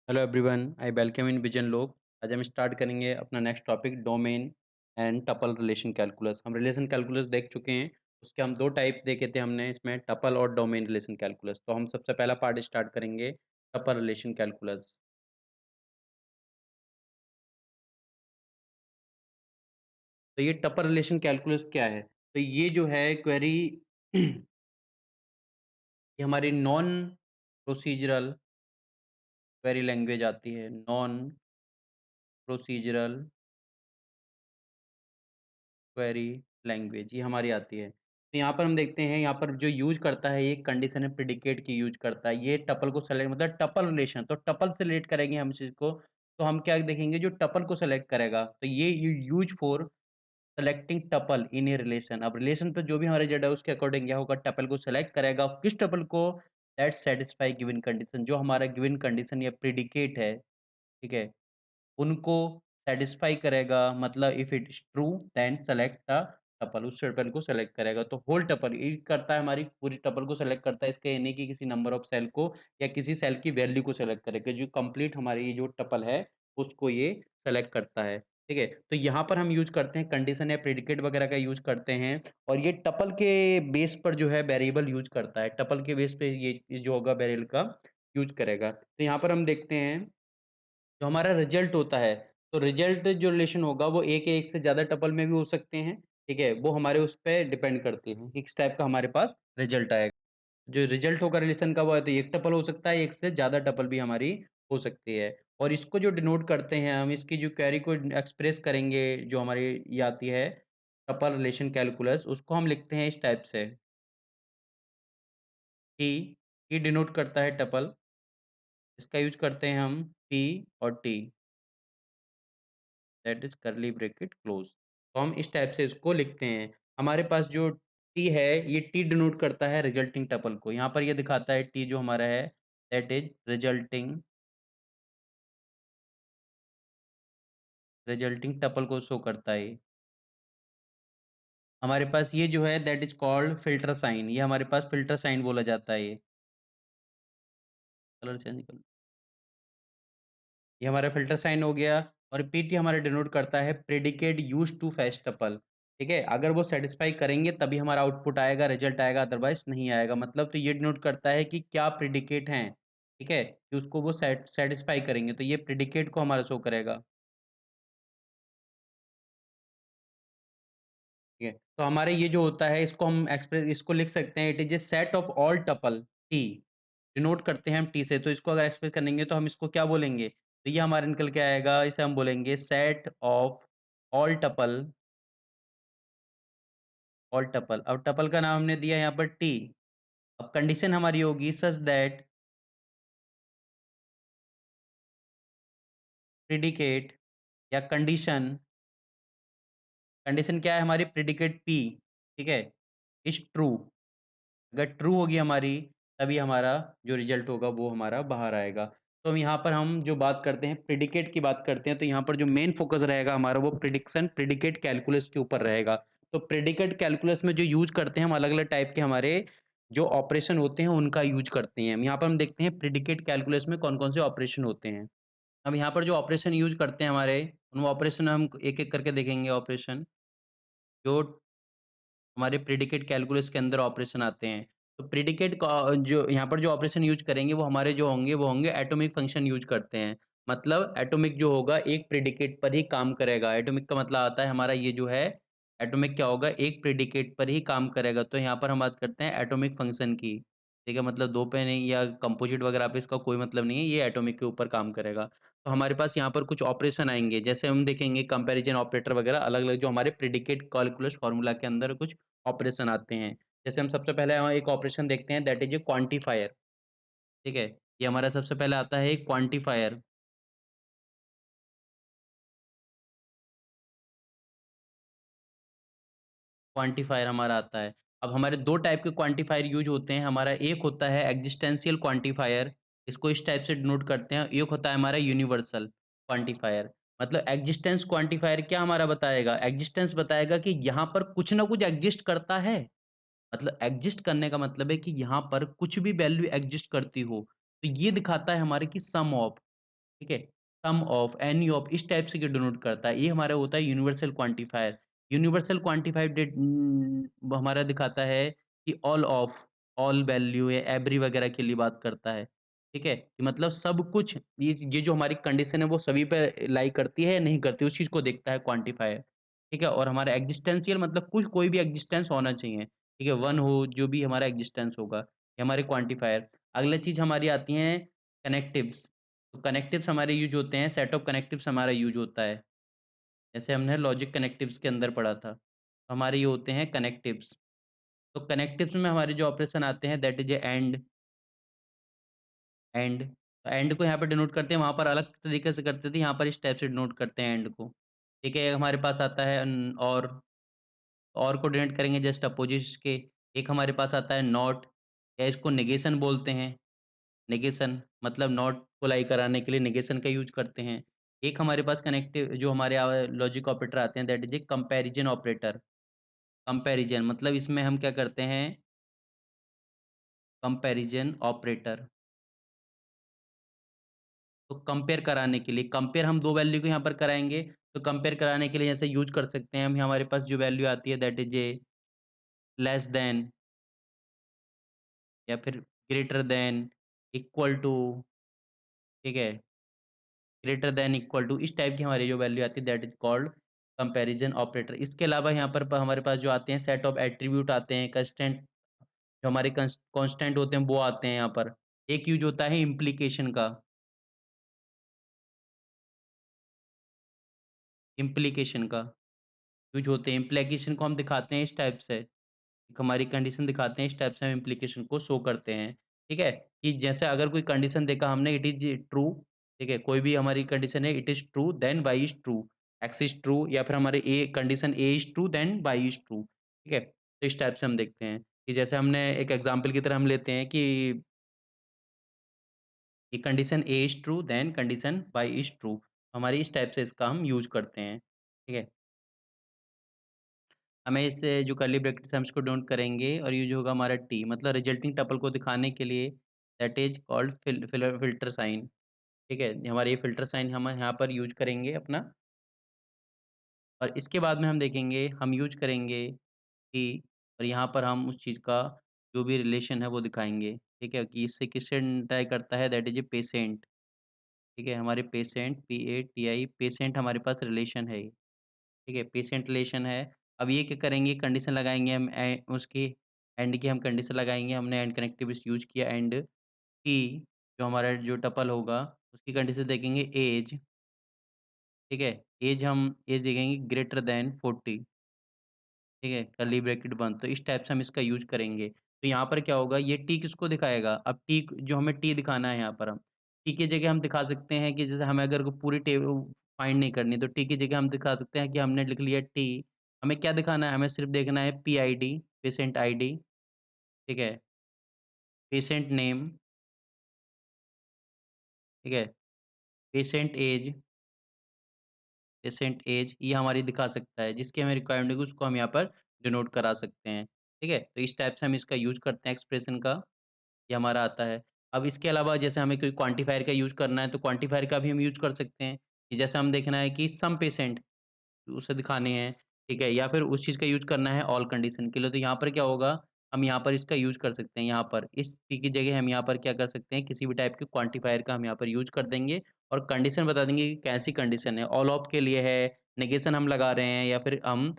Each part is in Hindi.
Hello everyone, I welcome in vision log. आज हम स्टार्ट करेंगे अपना next topic domain and tuple relation calculus. हम रिलेशन कैलकुलस देख चुके हैं। उसके हम दो टाइप देखे थे हमने इसमें, टपल और डोमेन रिलेशन कैलकुलस। तो हम सबसे पहला पार्ट स्टार्ट करेंगे टपल रिलेशन कैलकुलस। तो ये टपल रिलेशन कैलकुलस क्या है? तो ये जो है क्वेरी ये हमारी नॉन प्रोसीजरल क्वेरी लैंग्वेज आती है। नॉन प्रोसीजरल क्वेरी लैंग्वेज ये हमारी आती है। तो यहाँ पर हम देखते हैं, यहाँ पर जो यूज़ करता है ये कंडीशन है प्रेडिकेट की यूज़ करता है। ये टपल को सेलेक्ट मतलब टपल रिलेशन, तो टपल से रिलेट करेंगे हम इस चीज़ को। तो हम क्या देखेंगे, जो टपल को सेलेक्ट करेगा तो ये use for selecting tuple in a relation. अब रिलेशन पे जो भी हमारा रिजल्ट है उसके अकॉर्डिंग क्या होगा, टपल को सेलेक्ट करेगा। किस टपल को? दैट सैटिस्फाई गिवन कंडीशन, जो हमारा गिवन कंडीशन या प्रेडिकेट है, ठीक है, उनको सैटिस्फाई करेगा। मतलब if it is true then select the tuple, उस टपल को सेलेक्ट करेगा। तो होल टपल ये करता है, हमारी पूरी टपल को सेलेक्ट करता है। इसका ये नहीं कि किसी नंबर ऑफ सेल को या किसी सेल की वैल्यू को सेलेक्ट करेगा। जो कंप्लीट हमारी ये जो टपल है उसको ये सेलेक्ट करता है, ठीक है। तो यहाँ पर हम यूज़ करते हैं कंडीशन या प्रेडिकेट वगैरह का यूज़ करते हैं। और ये टपल के बेस पर जो है वेरिएबल यूज़ करता है। टपल के बेस पे ये जो होगा वेरिएबल का यूज़ करेगा। तो यहाँ पर हम देखते हैं जो हमारा रिजल्ट होता है, तो रिजल्ट जो रिलेशन होगा वो एक या एक से ज़्यादा टपल में भी हो सकते हैं, ठीक है? वो हमारे उस पे डिपेंड करती है, कि किस टाइप का हमारे पास रिजल्ट आएगा। जो रिजल्ट होगा रिलेशन का वो है तो एक टपल हो सकता है, एक से ज़्यादा टपल भी हमारी हो सकती है। और इसको जो डिनोट करते हैं हम, इसकी जो क्वेरी को एक्सप्रेस करेंगे, जो हमारी ये आती है टपल रिलेशन कैलकुलस, उसको हम लिखते हैं इस टाइप से कि ये डिनोट करता है टपल, इसका यूज़ करते हैं हम पी और T, that is curly bracket close. तो हम इस टाइप से इसको लिखते हैं। हमारे पास जो टी है, ये टी डिनोट करता है रिजल्टिंग टपल को। यहाँ पर ये दिखाता है टी जो हमारा है, दैट इज़ रिजल्टिंग टपल को शो करता है ये। हमारे पास ये जो है that is called filter sign, ये हमारे पास फ़िल्टर साइन बोला जाता है ये। कलर चेंज कर, ये हमारा फ़िल्टर साइन हो गया। और पीटी हमारा डिनोट करता है predicate used to fetch tuple, ठीक है? अगर वो सैटिस्फाई करेंगे तभी हमारा आउटपुट आएगा, रिजल्ट आएगा, अदरवाइज़ नहीं आएगा। मतलब तो ये डिनोट करता है कि क्या प्रेडिकेट हैं, ठीक है? कि उसको वो सैटिस्फाई करेंगे, तो ये प्रेडिकेट को हमारा शो करेगा, ठीक है? तो हमारे ये जो होता है इसको हम इसको लिख सकते हैं, it is a set of all tuple T, denote करते हैं हम टी से। तो इसको अगर एक्सप्रेस करेंगे तो हम इसको क्या बोलेंगे? तो ये हमारा निकल के आएगा, इसे हम बोलेंगे set of all tuple, all tuple. अब टपल का नाम हमने दिया यहाँ पर टी। अब कंडीशन हमारी होगी सच दैट प्रेडिकेट या कंडीशन, कंडीशन क्या है हमारी? प्रेडिकेट पी, ठीक है, इज़ ट्रू। अगर ट्रू होगी हमारी, तभी हमारा जो रिजल्ट होगा वो हमारा बाहर आएगा। तो हम यहाँ पर हम जो बात करते हैं प्रेडिकेट की बात करते हैं, तो यहाँ पर जो मेन फ़ोकस रहेगा हमारा वो प्रेडिकेट कैलकुलस के ऊपर रहेगा। तो प्रेडिकेट कैलकुलस में जो यूज़ करते हैं हम, अलग-अलग टाइप के हमारे जो ऑपरेशन होते हैं उनका यूज़ करते हैं। यहाँ पर हम देखते हैं प्रेडिकेट कैलकुलस में कौन-कौन से ऑपरेशन होते हैं। अब यहाँ पर जो ऑपरेशन यूज़ करते हैं हमारे, उन ऑपरेशन हम एक-एक करके देखेंगे ऑपरेशन, जो हमारे प्रेडिकेट कैलकुलस के अंदर ऑपरेशन आते हैं। तो प्रेडिकेट का जो यहाँ पर जो ऑपरेशन यूज़ करेंगे वो हमारे जो होंगे वो होंगे एटॉमिक फंक्शन यूज़ करते हैं। मतलब एटॉमिक जो होगा एक प्रेडिकेट पर ही काम करेगा। एटॉमिक का मतलब आता है हमारा ये जो है, एटॉमिक क्या होगा, एक प्रेडिकेट पर ही काम करेगा। तो यहाँ पर हम बात करते हैं एटॉमिक फंक्शन की, ठीक है? मतलब 2 पे नहीं या कंपोज़िट वगैरह पे इसका कोई मतलब नहीं है, ये एटॉमिक के ऊपर काम करेगा। तो हमारे पास यहाँ पर कुछ ऑपरेशन आएँगे, जैसे हम देखेंगे कंपैरिज़न ऑपरेटर वगैरह, अलग-अलग जो हमारे प्रेडिकेट कैलकुलस फ़ॉर्मूला के अंदर कुछ ऑपरेशन आते हैं। जैसे हम सबसे पहले यहाँ एक ऑपरेशन देखते हैं, दैट इज़ ए क्वांटिफायर, ठीक है? ये हमारा सबसे पहले आता है एक क्वांटिफायर, क्वांटिफायर हमारा आता है। अब हमारे 2 टाइप के क्वांटिफायर यूज़ होते हैं, हमारा एक होता है एक्जिस्टेंशियल क्वांटिफायर, इसको इस टाइप से डिनोट करते हैं। एक होता है हमारा यूनिवर्सल क्वांटिफायर। मतलब एक्जिस्टेंस क्वांटिफायर क्या हमारा बताएगा? एक्जिस्टेंस बताएगा कि यहाँ पर कुछ ना कुछ एक्जिस्ट करता है। मतलब एग्जिस्ट करने का मतलब है कि यहाँ पर कुछ भी वैल्यू एग्जिस्ट करती हो। तो ये दिखाता है हमारे कि सम ऑफ। ठीक है? सम ऑफ, एनी ऑफ इस टाइप से ये डिनोट करता है। ये हमारा होता है यूनिवर्सल क्वांटिफायर। यूनिवर्सल क्वांटिफायर वो हमारा दिखाता है कि ऑल ऑफ, ऑल वैल्यू या एवरी वगैरह के लिए बात करता है। ठीक है? कि मतलब सब कुछ ये जो हमारी कंडीशन है वो सभी पे लाई करती है या नहीं करती, उस चीज़ को देखता है क्वांटिफायर। ठीक है? और हमारा एक्जिस्टेंशियल मतलब कुछ कोई भी एक्जिस्टेंस होना चाहिए। ठीक है? 1 हो जो भी हमारा एक्जिस्टेंस होगा, ये हमारे क्वांटिफायर। अगला चीज़ हमारी आती हैं कनेक्टिव्स। तो कनेक्टिव्स हमारे यूज़ होते हैं, सेट ऑफ कनेक्टिव्स हमारा यूज़ होता है। जैसे हमने लॉजिक कनेक्टिव्स के अंदर पढ़ा था। तो हमारे ये होते हैं कनेक्टिव्स। तो कनेक्टिव्स में हमारे जो ऑपरेशन आते हैं दैट इज़ ए एंड। तो एंड को यहाँ पे डिनोट करते हैं, वहाँ पर अलग तरीके से करते थे, यहाँ पर इस टाइप से डिनोट करते हैं एंड को। ठीक है? हमारे पास आता है और को डिनोट करेंगे जस्ट अपोजिट्स के। एक हमारे पास आता है नॉट या इसको नेगेशन बोलते हैं। नेगेशन मतलब नॉट को लाई कराने के लिए नेगेशन का यूज़ करते हैं। एक हमारे पास कनेक्टिव जो हमारे लॉजिक ऑपरेटर आते हैं that is a comparison operator. Comparison मतलब इसमें हम क्या करते हैं कंपैरिज़न ऑपरेटर। तो कंपेयर कराने के लिए कंपेयर हम 2 वैल्यू को यहाँ पर कराएँगे, तो कंपेयर कराने के लिए जैसे यूज़ कर सकते हैं हम हमारे पास जो वैल्यू आती है that is a less than या फिर ग्रेटर दैन, इक्वल टू, ठीक है? ग्रेटर दैन इक्वल टू इस टाइप की हमारी जो वैल्यू आती है that is called comparison operator. इसके अलावा यहाँ पर हमारे पास जो आते हैं सेट ऑफ एट्रिब्यूट आते हैं, कंस्टेंट जो हमारे कांस्टेंट होते हैं वो आते हैं यहाँ पर। एक यूज़ होता है इम्प्लीकेशन का, इम्प्लीकेशन का यूज़ होते हैं। इम्प्लीकेशन को हम दिखाते हैं इस टाइप से, एक हमारी कंडीशन दिखाते हैं इस टाइप से हम इम्प्लीकेशन को शो करते हैं। ठीक है? कि जैसे अगर कोई कंडीशन देखा हमने इट इज़ ट्रू, ठीक है? कोई भी हमारी कंडीशन है it is true then Y is true, X is true या फिर हमारे A condition A is true then Y is true. ठीक है? तो इस टाइप से हम देखते हैं कि जैसे हमने एक एग्ज़ाम्पल की तरह हम लेते हैं कि ये condition A is true then condition Y is true. हमारी इस टाइप से इसका हम यूज़ करते हैं। ठीक है? हमें इससे जो कर्ली ब्रैकेट्स हैं हम इसको डोंट करेंगे और ये जो होगा हमारा टी मतलब रिजल्टिंग टपल को दिखाने के लिए that is called filter sign. ठीक है? हमारा ये फ़िल्टर साइन हम यहाँ पर यूज़ करेंगे अपना और इसके बाद में हम देखेंगे हम यूज़ करेंगे कि और यहाँ पर हम उस चीज़ का जो भी रिलेशन है वो दिखाएँगे। ठीक है? कि इससे किससे ट्राई करता है दैट इज़ ए पेशेंट। ठीक है? हमारे पेशेंट PATI पेशेंट हमारे पास रिलेशन है ये, ठीक है? पेशेंट रिलेशन है। अब ये क्या करेंगे कंडीशन लगाएँगे हम उसकी एंड की हम कंडीशन लगाएँगे, हमने एंड कनेक्टिविज़ यूज़ किया एंड की जो हमारा जो टपल होगा उसकी कंडीशन देखेंगे ऐज, ठीक है? ऐज देखेंगे ग्रेटर दैन 40, ठीक है? कर्ली ब्रैकेट बंद, तो इस टाइप से हम इसका यूज़ करेंगे। तो यहाँ पर क्या होगा ये टी किसको दिखाएगा? अब टी जो हमें टी दिखाना है यहाँ पर हम, टी की जगह हम दिखा सकते हैं कि जैसे हमें अगर पूरी फाइंड नहीं करनी तो टी की जगह हम दिखा सकते हैं कि हमने लिख लिया टी, हमें क्या दिखाना है? हमें सिर्फ़ देखना है PID पेशेंट आईडी, ठीक है? पेशेंट नेम, ठीक है? पेशेंट ऐज ये हमारी दिखा सकता है, जिसकी हमें रिक्वायरमेंट होगी उसको हम यहाँ पर डिनोट करा सकते हैं, ठीक है? तो इस टाइप से हम इसका यूज़ करते हैं एक्सप्रेशन का, ये हमारा आता है। अब इसके अलावा जैसे हमें कोई क्वांटिफायर का यूज़ करना है, तो क्वांटिफायर का भी हम यूज़ कर सकते हैं, कि जैसे हम देखना है कि सम पेशेंट उसे दिखाने हैं, ठीक है? या फिर उस चीज़ का यूज़ करना है ऑल कंडीशन के लिए, तो यहाँ पर क्या होगा, हम यहाँ पर इसका यूज़ कर सकते हैं यहाँ पर, इस p की जगह हम यहाँ पर क्या कर सकते हैं, किसी भी टाइप के क्वांटिफायर का हम यहाँ पर यूज़ कर देंगे और कंडीशन बता देंगे कि कैसी कंडीशन है, ऑल ऑफ के लिए है, नेगेशन हम लगा रहे हैं या फिर हम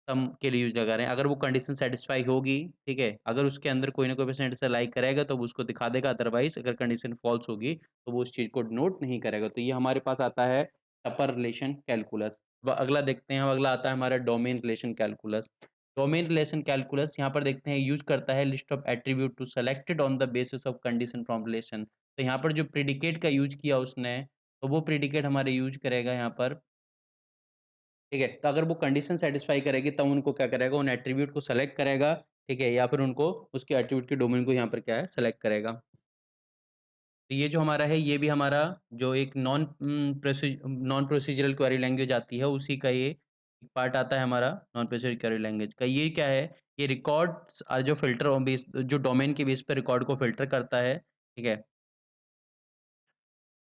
सम के लिए यूज़ लगा रहे हैं। अगर वो कंडीशन सैटिस्फाई होगी, ठीक है? अगर उसके अंदर कोई ना कोई परसेंट ऐसा लाइक करेगा तो वो उसको दिखा देगा, अदरवाइज़ अगर कंडीशन फ़ॉल्स होगी, तो वो उस चीज़ को डिनोट नहीं करेगा। तो ये हमारे पास आता है टपल रिलेशन कैलकुलस। अब अगला देखते हैं, अब अगला आता है हमारा domain relation calculus. Domain relation calculus यहाँ पर देखते हैं यूज़ करता है list of attribute to selected on the basis of condition from relation. तो यहाँ पर जो प्रेडिकेट का यूज़ किया उसने, तो वो प्रेडिकेट हमारे यूज़ करेगा यहाँ पर, ठीक है? तो अगर वो कंडीशन सैटिस्फाई करेगी तब उनको क्या करेगा, उन एट्रिब्यूट को सेलेक्ट करेगा, ठीक है? या फिर उनको उसके एट्रिब्यूट के डोमेन को यहाँ पर क्या है, सेलेक्ट करेगा। तो ये जो हमारा है, ये भी हमारा जो एक नॉन प्रोसीजरल क्वेरी लैंग्वेज आती है, उसी का ये पार्ट आता है हमारा नॉन प्रोसीजरल क्वेरी लैंग्वेज का। ये क्या है, ये रिकॉर्ड्स जो फ़िल्टर ऑन बेस जो डोमेन के बेस पे रिकॉर्ड को फ़िल्टर करता है, ठीक है?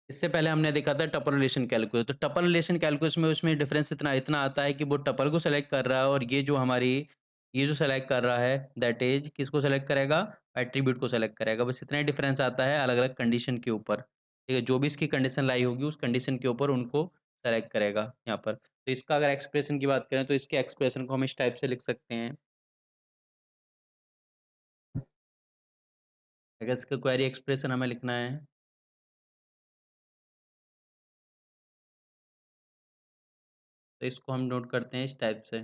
इससे पहले हमने देखा था टपल रिलेशन कैलकुलस, तो टपल रिलेशन कैलकुलस में उसमें डिफरेंस इतना इतना आता है कि वो टपल को सेलेक्ट कर रहा है और ये जो सेलेक्ट कर रहा है दैट इज़ किसको सेलेक्ट करेगा? एट्रिब्यूट को सेलेक्ट करेगा। बस इतना ही डिफरेंस आता है अलग-अलग कंडीशन के ऊपर। ठीक है? जो भी इसकी कंडीशन लाई होगी उस कंडीशन के ऊपर उनको सेलेक्ट करेगा यहाँ पर। तो इसका अगर एक्सप्रेशन की बात करें तो इसके एक्सप्रेशन को हम इस टाइप से लिख सकते हैं। अगर इसका क्वेरी एक्सप्रेशन हमें लिखना है तो इसको हम नोट करते हैं इस टाइप से।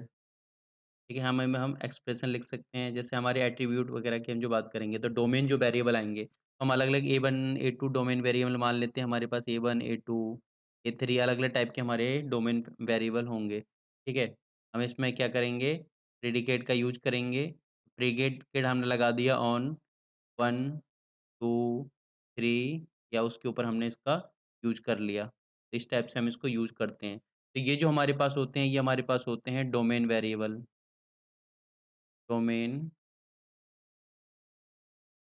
ठीक है, हम एक्सप्रेशन लिख सकते हैं, जैसे हमारे एट्रिब्यूट वगैरह की हम जो बात करेंगे, तो डोमेन जो वेरिएबल आएँगे, हम अलग-अलग A1, A2 डोमेन वेरिएबल मान लेते हैं, हमारे पास A1, A2, A3 अलग-अलग टाइप के हमारे डोमेन वेरिएबल होंगे, ठीक है? हम इसमें क्या करेंगे, प्रेडिकेट का यूज़ करेंगे, प्रेडिकेट हमने लगा दिया ऑन 1, 2, 3 या उसके ऊपर हमने इसका यूज़ कर लिया। तो इस टाइप से हम इसको यूज़ करते हैं। तो ये जो हमारे पास होते हैं, ये हमारे पास होते हैं domain variable. Domain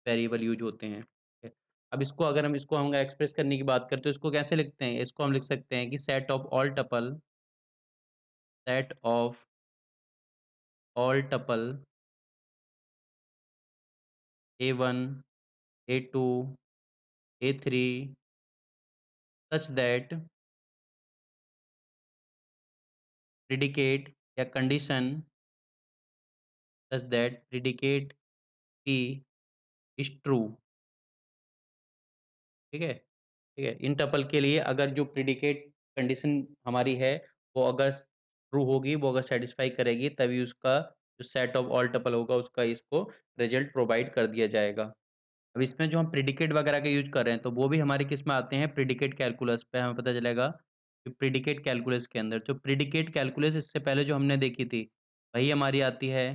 variable use होते हैं। ठीक है। अब इसको अगर हम इसको हम एक्सप्रेस करने की बात करें तो इसको कैसे लिखते हैं? इसको हम लिख सकते हैं कि set of all tuple A1, A2, A3 such that predicate या condition such that predicate P is true. ठीक है? ठीक है? इन टपल के लिए अगर जो प्रेडिकेट कंडीशन हमारी है, वो अगर ट्रू होगी, वो अगर सैटिस्फाई करेगी, तभी उसका जो सेट ऑफ ऑल टपल होगा, उसका इसको रिज़ल्ट प्रोवाइड कर दिया जाएगा। अब इसमें जो हम प्रेडिकेट वगैरह का यूज़ कर रहे हैं, तो वो भी हमारे किस में आते हैं, प्रेडिकेट कैलकुलस पे हमें पता चलेगा कि प्रेडिकेट कैलकुलस के अंदर, जो प्रेडिकेट कैलकुलस इससे पहले जो हमने देखी थी, वही हमारी आती है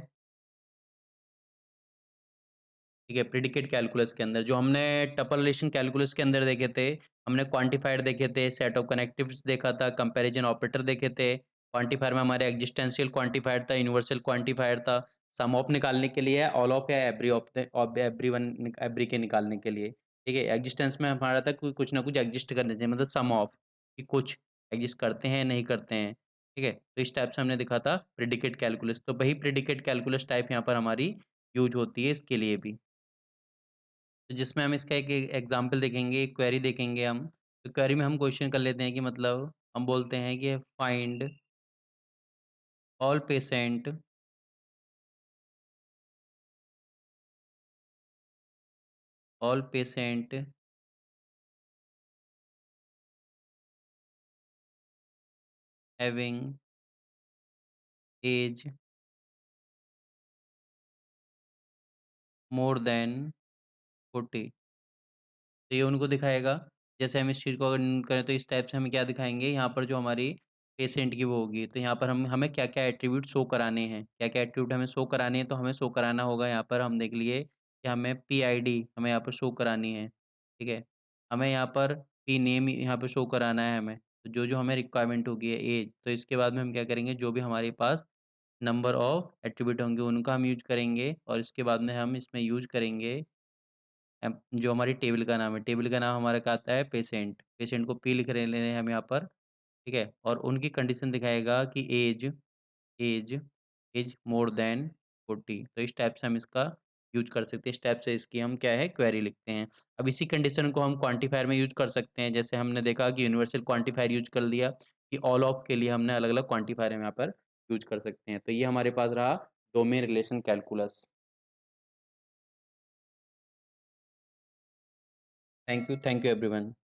ठीक है, प्रेडिकेट कैलकुलस के अंदर जो हमने टपल रिलेशन कैलकुलस के अंदर देखे थे, हमने क्वांटिफायर देखे थे, सेट ऑफ कनेक्टिव्स देखा था, कंपैरिजन ऑपरेटर देखे थे, क्वांटिफायर में हमारे एक्जिस्टेंशियल क्वांटिफायर था, यूनिवर्सल क्वांटिफायर था, सम ऑफ निकालने के लिए, ऑल ऑफ या every of the of everyone every के निकालने के लिए, ठीक है? एक्जिस्टेंस में हमारा था कि कुछ ना कुछ एक्जिस्ट करने चाहिए मतलब सम ऑफ कि कुछ एक्जिस्ट करते हैं, नहीं करते हैं, ठीक है? तो इस टाइप से हमने देखा था प्रेडिकेट कैलकुलस, तो वही प्रेडिकेट कैलकुलस टाइप यहाँ पर हमारी यूज़ होती है इसके लिए भी। तो जिसमें हम इसका एक एग्ज़ाम्पल देखेंगे, एक क्वेरी देखेंगे हम। तो क्वेरी में हम क्वेश्चन कर लेते हैं कि मतलब हम बोलते हैं कि find all patient all patient having age more than 40 तो ये उनको दिखाएगा। जैसे हम इस चीज़ को अगर नोट करें तो इस टाइप से हमें क्या दिखाएँगे, यहाँ पर जो हमारी पेशेंट की वो होगी, तो यहाँ पर हम हमें क्या-क्या एट्रिब्यूट शो कराने हैं, क्या-क्या एट्रिब्यूट हमें शो कराने हैं, तो हमें शो कराना होगा यहाँ पर हम देख लिए कि हमें पीआईडी हमें यहाँ पर शो करानी है, ठीक है? हमें यहाँ पर पी-नेम यहाँ पे शो कराना है हमें, तो जो-जो हमें रिक्वायरमेंट होगी एज, तो इसके बाद में हम क्या करेंगे, जो भी हमारे पास नंबर ऑफ एट्रिब्यूट होंगे, उनका हम यूज़ करेंगे और इसके बाद में हम इसमें यूज़ करेंगे जो हमारी टेबल का नाम है, टेबल का नाम हमारा क्या आता है पेशेंट, पेशेंट को पी लिख रहे ले रहे हैं हम यहाँ पर, ठीक है? और उनकी कंडीशन दिखाएगा कि एज एज मोर दैन 40 तो इस टाइप से हम इसका यूज़ कर सकते हैं, इस टाइप से इसकी हम क्या है क्वेरी लिखते हैं। अब इसी कंडीशन को हम क्वांटिफायर में यूज़ कर सकते हैं, जैसे हमने देखा कि यूनिवर्सल क्वांटिफायर यूज़ कर लिया कि ऑल ऑफ के लिए हमने अलग-अलग क्वांटिफायर हम यहाँ पर यूज़ कर सकते हैं। तो ये हमारे पास रहा domain relation calculus. Thank you everyone.